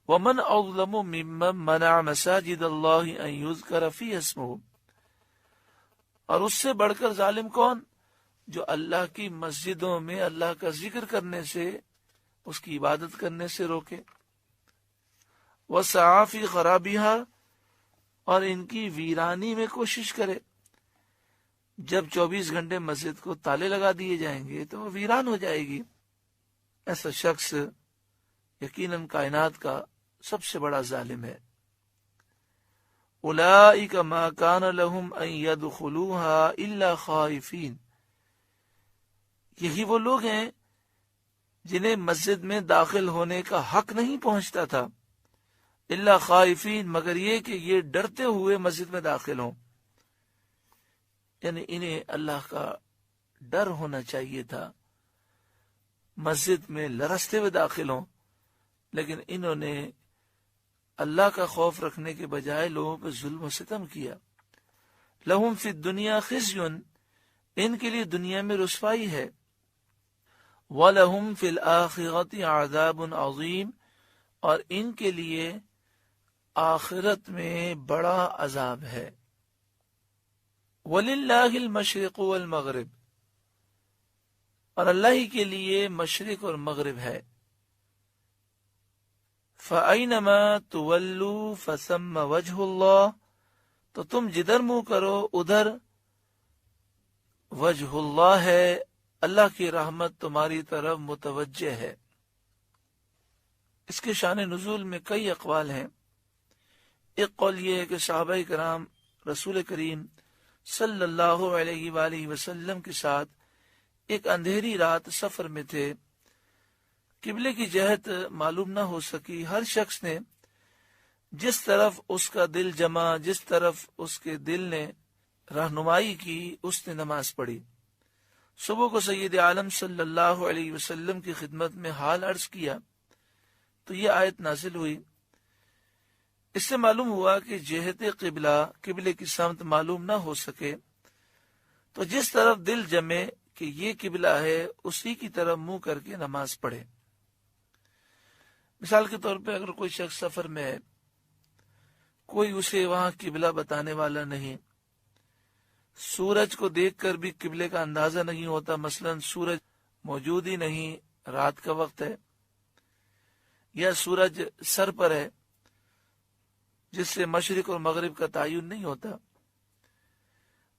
ومن اظلم ممن منع مساجد اللہ ان یذکر فیہا اسمہ، اور اس سے بڑھ کر ظالم کون؟ جو اللہ کی مسجدوں میں اللہ کا ذکر کرنے سے، اس کی عبادت کرنے سے روکے۔ وسعی فی خرابہا، اور ان کی ویرانی میں کوشش کرے۔ جب 24 گھنٹے مسجد کو تالے لگا دیے جائیں گے تو وہ ویران ہو جائے گی۔ ایسا شخص یقیناً کائنات کا سب سے بڑا ظالم ہے۔ اولئک ما کان لهم ان يدخلوها الا خائفین، یہی وہ لوگ ہیں جنہیں مسجد میں داخل ہونے کا حق نہیں پہنچتا تھا، الا خائفین، مگر یہ کہ یہ ڈرتے ہوئے مسجد میں داخل ہوں، یعنی انہیں اللہ کا ڈر ہونا چاہیے تھا، مسجد میں لرزتے ہوئے داخل ہوں، لیکن انہوں نے اللہ کا خوف رکھنے کے بجائے لوگوں پہ ظلم و ستم کیا۔ لہم فی الدنیا خزی، ان کے لیے دنیا میں رسوائی ہے، وَلَهُمْ فِي الْآخِرَةِ عَذَابٌ عَظِيمٌ، اور ان کے لیے آخرت میں بڑا عذاب ہے۔ وَلِلَّهِ الْمَشْرِقُ وَالْمَغْرِبُ، اور اللہ ہی کے لیے مشرق اور مغرب ہے۔ فَأَيْنَمَا تُوَلُّوا فَثَمَّ وَجْهُ اللَّهِ، تو تم جدھر منہ کرو ادھر وجہ اللہ ہے، اللہ کی رحمت تمہاری طرف متوجہ ہے۔ اس کے شان نزول میں کئی اقوال ہیں۔ ایک قول یہ ہے کہ صحابہ کرام رسول کریم صلی اللہ علیہ وآلہ وسلم کے ساتھ ایک اندھیری رات سفر میں تھے، قبلے کی جہت معلوم نہ ہو سکی، ہر شخص نے جس طرف اس کا دل جمع، جس طرف اس کے دل نے رہنمائی کی، اس نے نماز پڑھی۔ صبح کو سید عالم صلی اللہ علیہ وسلم کی خدمت میں حال عرض کیا تو یہ آیت نازل ہوئی۔ اس سے معلوم ہوا کہ جہت قبلہ، قبلے کی سمت معلوم نہ ہو سکے تو جس طرف دل جمے کہ یہ قبلہ ہے، اسی کی طرف منہ کر کے نماز پڑھے۔ مثال کے طور پہ اگر کوئی شخص سفر میں ہے، کوئی اسے وہاں قبلہ بتانے والا نہیں، سورج کو دیکھ کر بھی قبلے کا اندازہ نہیں ہوتا، مثلا سورج موجود ہی نہیں، رات کا وقت ہے، یا سورج سر پر ہے جس سے مشرق اور مغرب کا تعین نہیں ہوتا،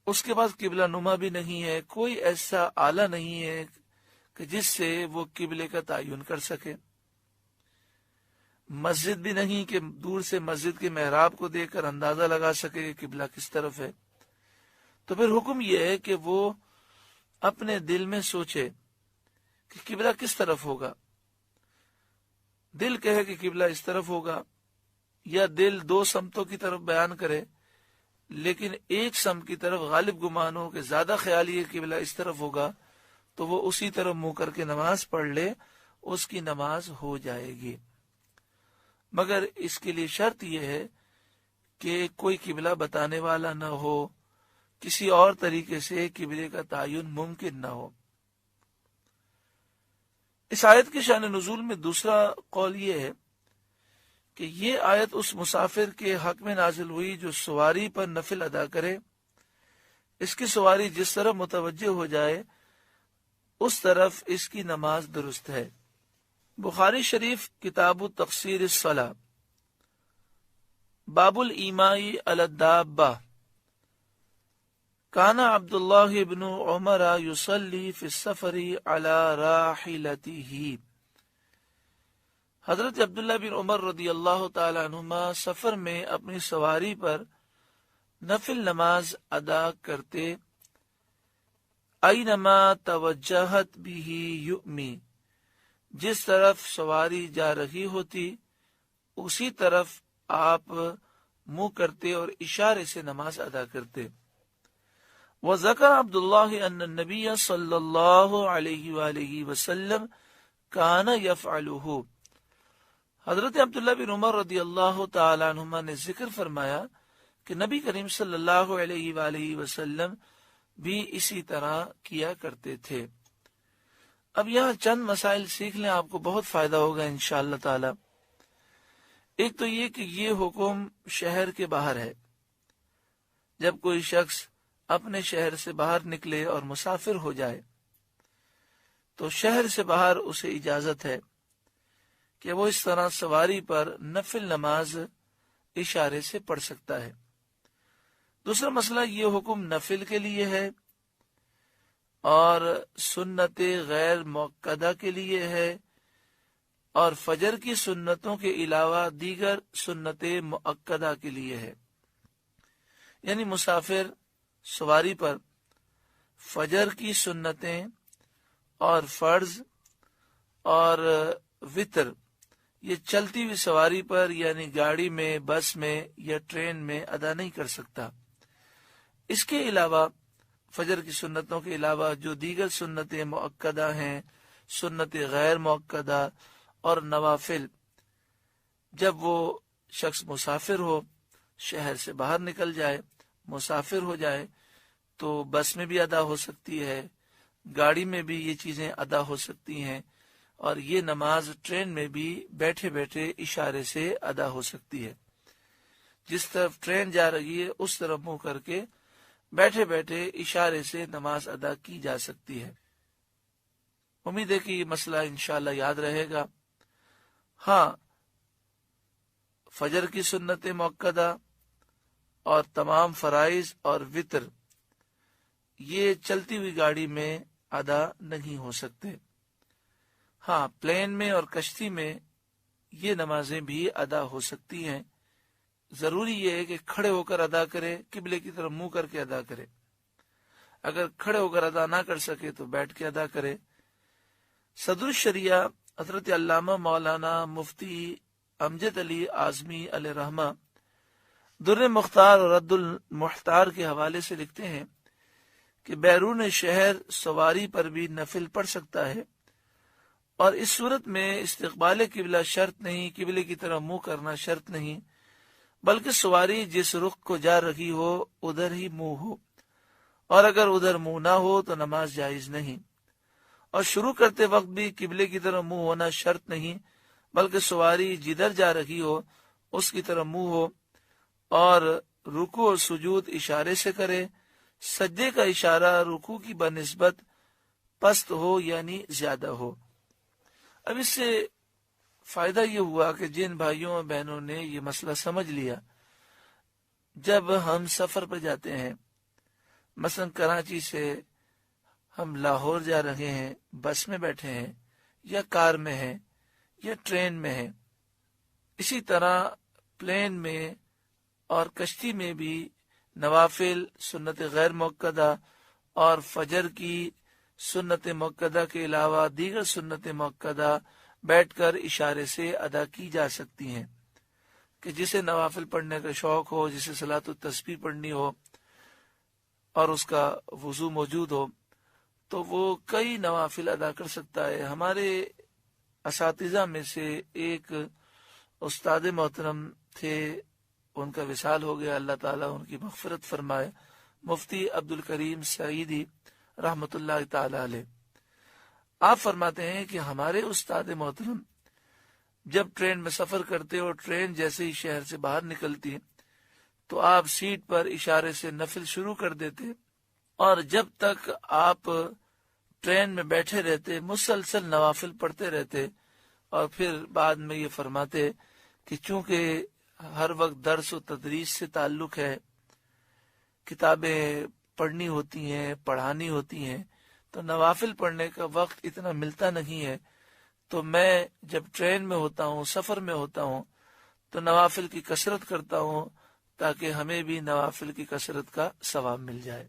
اس کے پاس قبلہ نما بھی نہیں ہے، کوئی ایسا آلہ نہیں ہے کہ جس سے وہ قبلے کا تعین کر سکے، مسجد بھی نہیں کہ دور سے مسجد کے محراب کو دیکھ کر اندازہ لگا سکے کہ قبلہ کس طرف ہے، تو پھر حکم یہ ہے کہ وہ اپنے دل میں سوچے کہ قبلہ کس طرف ہوگا۔ دل کہے کہ قبلہ اس طرف ہوگا، یا دل دو سمتوں کی طرف بیان کرے لیکن ایک سمت کی طرف غالب گمان ہو کہ زیادہ خیالی ہے قبلہ اس طرف ہوگا، تو وہ اسی طرف منہ کر کے نماز پڑھ لے، اس کی نماز ہو جائے گی۔ مگر اس کے لیے شرط یہ ہے کہ کوئی قبلہ بتانے والا نہ ہو، کسی اور طریقے سے قبلے کا تعین ممکن نہ ہو۔ اس آیت کی شان نزول میں دوسرا قول یہ ہے کہ یہ آیت اس مسافر کے حق میں نازل ہوئی جو سواری پر نفل ادا کرے، اس کی سواری جس طرف متوجہ ہو جائے اس طرف اس کی نماز درست ہے۔ بخاری شریف کتاب تقصیر الصلاۃ، باب الایماء علی الدابہ، کان عبداللہ بن عمر یصلی فی السفر علی راحلتہ، حضرت عبداللہ بن عمر رضی اللہ تعالی عنہما سفر میں اپنی سواری پر نفل نماز ادا کرتے، اینما توجہت بہ یؤمی، جس طرف سواری جا رہی ہوتی اسی طرف آپ منہ کرتے اور اشارے سے نماز ادا کرتے۔ وذکر عبداللہ ان النبی صلی اللہ علیہ وآلہ وسلم کان یفعلہ، حضرت عبداللہ بن عمر رضی اللہ تعالی عنہما نے ذکر فرمایا کہ نبی کریم صلی اللہ علیہ وآلہ وسلم بھی اسی طرح کیا کرتے تھے۔ اب یہاں چند مسائل سیکھ لیں، آپ کو بہت فائدہ ہوگا انشاءاللہ تعالی۔ ایک تو یہ کہ یہ حکم شہر کے باہر ہے، جب کوئی شخص اپنے شہر سے باہر نکلے اور مسافر ہو جائے تو شہر سے باہر اسے اجازت ہے کہ وہ اس طرح سواری پر نفل نماز اشارے سے پڑھ سکتا ہے۔ دوسرا مسئلہ، یہ حکم نفل کے لیے ہے اور سنت غیر موقدہ کے لیے ہے، اور فجر کی سنتوں کے علاوہ دیگر سنت مؤکدہ کے لیے ہے۔ یعنی مسافر سواری پر فجر کی سنتیں اور فرض اور وطر یہ چلتی ہوئی سواری پر یعنی گاڑی میں، بس میں یا ٹرین میں ادا نہیں کر سکتا۔ اس کے علاوہ فجر کی سنتوں کے علاوہ جو دیگر سنتیں مؤکدہ ہیں، سنت غیر مؤکدہ اور نوافل، جب وہ شخص مسافر ہو، شہر سے باہر نکل جائے، مسافر ہو جائے، تو بس میں بھی ادا ہو سکتی ہے، گاڑی میں بھی یہ چیزیں ادا ہو سکتی ہیں، اور یہ نماز ٹرین میں بھی بیٹھے بیٹھے اشارے سے ادا ہو سکتی ہے۔ جس طرف ٹرین جا رہی ہے اس طرف منہ کر کے بیٹھے بیٹھے اشارے سے نماز ادا کی جا سکتی ہے۔ امید ہے کہ یہ مسئلہ انشاءاللہ یاد رہے گا۔ ہاں، فجر کی سنت مؤکدہ اور تمام فرائض اور وطر یہ چلتی ہوئی گاڑی میں ادا نہیں ہو سکتے۔ ہاں، پلین میں اور کشتی میں یہ نمازیں بھی ادا ہو سکتی ہیں۔ ضروری یہ ہے کہ کھڑے ہو کر ادا کرے، قبلے کی طرف منہ کر کے ادا کرے۔ اگر کھڑے ہو کر ادا نہ کر سکے تو بیٹھ کے ادا کرے۔ صدر الشریعہ حضرت علامہ مولانا مفتی امجد علی اعظمی علیہ رحمہ در مختار اور رد المحتار کے حوالے سے لکھتے ہیں کہ بیرون شہر سواری پر بھی نفل پڑھ سکتا ہے، اور اس صورت میں استقبال قبلہ شرط نہیں، قبلے کی طرف منہ کرنا شرط نہیں، بلکہ سواری جس رخ کو جا رہی ہو ادھر ہی منہ ہو، اور اگر ادھر منہ نہ ہو تو نماز جائز نہیں۔ اور شروع کرتے وقت بھی قبلے کی طرف منہ ہونا شرط نہیں، بلکہ سواری جدھر جا رہی ہو اس کی طرف منہ ہو، اور رکوع اور سجود اشارے سے کرے۔ سجدے کا اشارہ رکوع کی بنسبت پست ہو یعنی زیادہ ہو۔ اب اس سے فائدہ یہ ہوا کہ جن بھائیوں اور بہنوں نے یہ مسئلہ سمجھ لیا، جب ہم سفر پر جاتے ہیں، مثلا کراچی سے ہم لاہور جا رہے ہیں، بس میں بیٹھے ہیں یا کار میں ہیں یا ٹرین میں ہیں، اسی طرح پلین میں اور کشتی میں بھی نوافل، سنت غیر مؤکدہ اور فجر کی سنت مؤکدہ کے علاوہ دیگر سنت مؤکدہ بیٹھ کر اشارے سے ادا کی جا سکتی ہیں۔ کہ جسے نوافل پڑھنے کا شوق ہو، جسے صلاۃ التسبیح پڑھنی ہو اور اس کا وضو موجود ہو تو وہ کئی نوافل ادا کر سکتا ہے۔ ہمارے اساتذہ میں سے ایک استاد محترم تھے، ان کا وصال ہو گیا، اللہ تعالیٰ ان کی مغفرت فرمائے، مفتی عبد الکریم سعیدی رحمت اللہ تعالی علیہ۔ آپ فرماتے ہیں کہ ہمارے استاد محترم جب ٹرین میں سفر کرتے اور ٹرین جیسے ہی شہر سے باہر نکلتی تو آپ سیٹ پر اشارے سے نفل شروع کر دیتے، اور جب تک آپ ٹرین میں بیٹھے رہتے مسلسل نوافل پڑھتے رہتے، اور پھر بعد میں یہ فرماتے کہ چونکہ ہر وقت درس و تدریس سے تعلق ہے، کتابیں پڑھنی ہوتی ہیں، پڑھانی ہوتی ہیں، تو نوافل پڑھنے کا وقت اتنا ملتا نہیں ہے، تو میں جب ٹرین میں ہوتا ہوں، سفر میں ہوتا ہوں، تو نوافل کی کثرت کرتا ہوں تاکہ ہمیں بھی نوافل کی کثرت کا ثواب مل جائے۔